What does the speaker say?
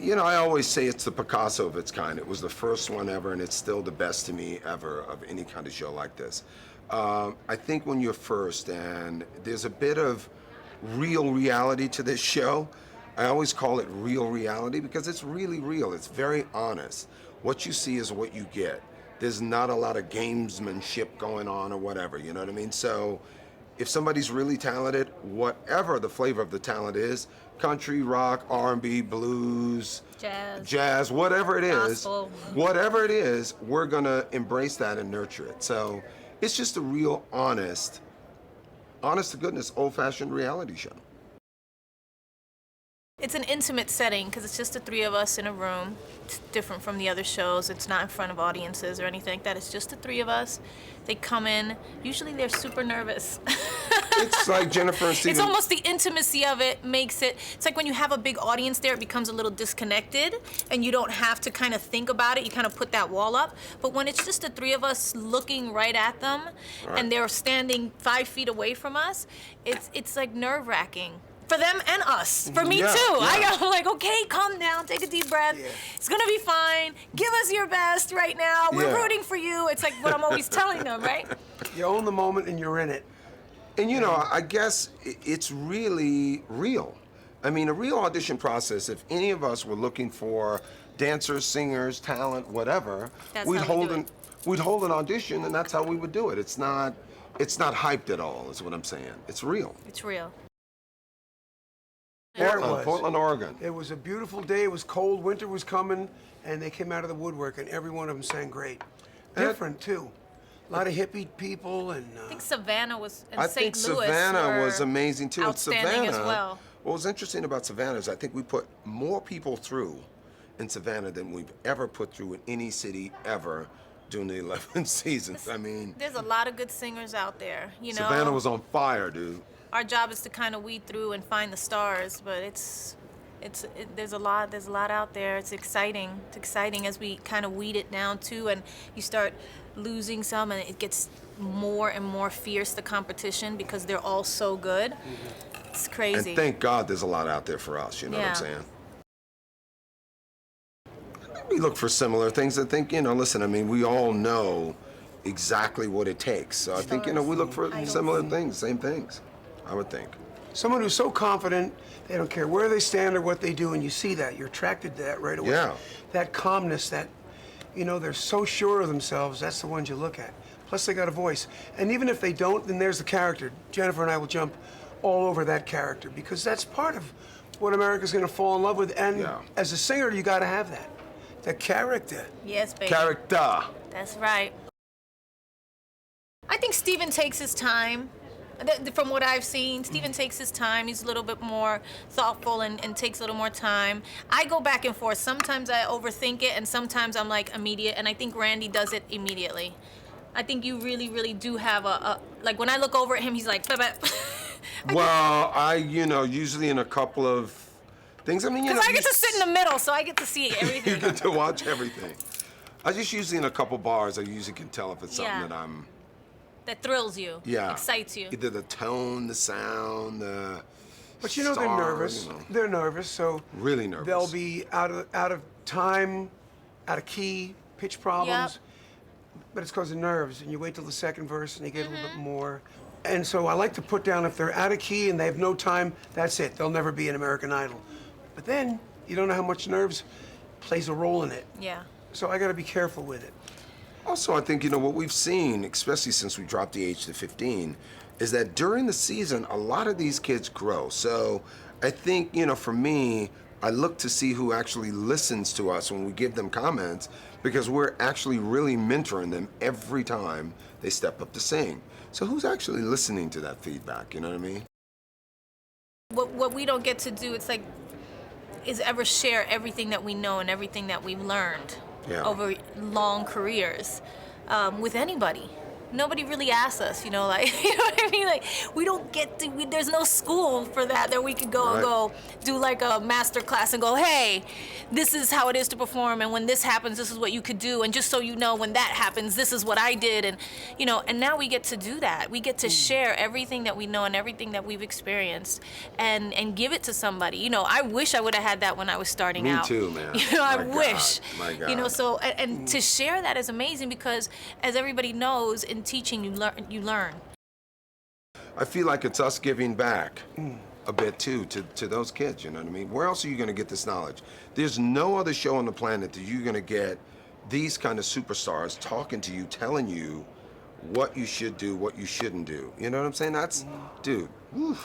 You know, I always say it's the Picasso of its kind. It was the first one ever, and it's still the best to me ever of any kind of show like this. I think when you're first, and there's a bit of real reality to this show. I always call it real reality because it's really real. It's very honest. What you see is what you get. There's not a lot of gamesmanship going on or whatever, you know what I mean? So if somebody's really talented, whatever the flavor of the talent is, country, rock, R&B, blues, jazz, whatever it is, whatever it is, we're gonna embrace that and nurture it. So it's just a real honest to goodness, old-fashioned reality show. It's an intimate setting because it's just the three of us in a room. It's different from the other shows. It's not in front of audiences or anything like that. It's just the three of us. They come in. Usually they're super nervous. It's like Jennifer and Steven. It's almost the intimacy of it makes it, it's like when you have a big audience there, it becomes a little disconnected and you don't have to kind of think about it. You kind of put that wall up. But when it's just the three of us looking right at them and they're standing 5 feet away from us, it's like nerve-wracking. For them and us. For me too. I'm like, okay, calm down, take a deep breath. It's gonna be fine. Give us your best right now. We're rooting for you. It's like what I'm always telling them, right? You own the moment and you're in it. And you know, I guess it's really real. I mean, a real audition process, if any of us were looking for dancers, singers, talent, whatever, we'd hold an audition and that's how we would do it. It's not hyped at all, is what I'm saying. It's real. It's real. There it was. Portland, Oregon. It was a beautiful day. It was cold. Winter was coming, and they came out of the woodwork, and every one of them sang great. Different too. A lot of hippie people and. I think Savannah was. And I St. think Louis Savannah was amazing too. Outstanding as well. What was interesting about Savannah is I think we put more people through in Savannah than we've ever put through in any city ever during the 11 seasons. I mean, there's a lot of good singers out there. You know. Savannah was on fire, dude. Our job is to kind of weed through and find the stars, but there's a lot out there. It's exciting. It's exciting as we kind of weed it down too, and you start losing some, and it gets more and more fierce, the competition, because they're all so good. It's crazy. And thank God there's a lot out there for us. You know what I'm saying? We look for similar things. I think, you know, listen, I mean, we all know exactly what it takes. So I think, you know, we look for similar things, same things. I would think. Someone who's so confident, they don't care where they stand or what they do, and you see that. You're attracted to that right away. Yeah. That calmness, that, you know, they're so sure of themselves, that's the ones you look at. Plus, they got a voice. And even if they don't, then there's the character. Jennifer and I will jump all over that character because that's part of what America's going to fall in love with. And as a singer, you got to have that. The character. Yes, baby. Character. That's right. I think Steven takes his time. From what I've seen, Steven takes his time. He's a little bit more thoughtful and takes a little more time. I go back and forth. Sometimes I overthink it, and sometimes I'm like immediate, and I think Randy does it immediately. I think you really, really do have like when I look over at him, he's like, Well, you know, usually in a couple of things, I mean, you know. Because I get to sit in the middle, so I get to see everything. You get to watch everything. I just usually in a couple bars, I usually can tell if it's something that I'm. That thrills you, excites you. Either the tone, the sound, But you know they're nervous. You know. They're nervous, so really nervous. They'll be out of time, out of key, pitch problems. But it's because of nerves, and you wait till the second verse and you get a little bit more. And so I like to put down if they're out of key and they have no time, that's it. They'll never be an American Idol. But then you don't know how much nerves plays a role in it. Yeah. So I got to be careful with it. Also, I think, you know, what we've seen, especially since we dropped the age to 15, is that during the season, a lot of these kids grow. So I think, you know, for me, I look to see who actually listens to us when we give them comments, because we're actually really mentoring them every time they step up to sing. So who's actually listening to that feedback, you know what I mean? What we don't get to do, it's like, is ever share everything that we know and everything that we've learned over long careers with anybody. nobody really asks us, you know, like, you know what I mean? Like, we don't get to, there's no school for that we could go and go do like a master class and go, hey, this is how it is to perform, and when this happens, this is what you could do, and just so you know, when that happens, this is what I did, and, you know, and now we get to do that. We get to share everything that we know and everything that we've experienced and give it to somebody. You know, I wish I would have had that when I was starting out. Me too, man. You know, I wish. My God. You know, so, and to share that is amazing because, as everybody knows, in teaching, you learn. I feel like it's us giving back a bit too to those kids, you know what I mean? Where else are you gonna get this knowledge? There's no other show on the planet that you're gonna get these kind of superstars talking to you, telling you what you should do, what you shouldn't do. You know what I'm saying? That's, dude, whew.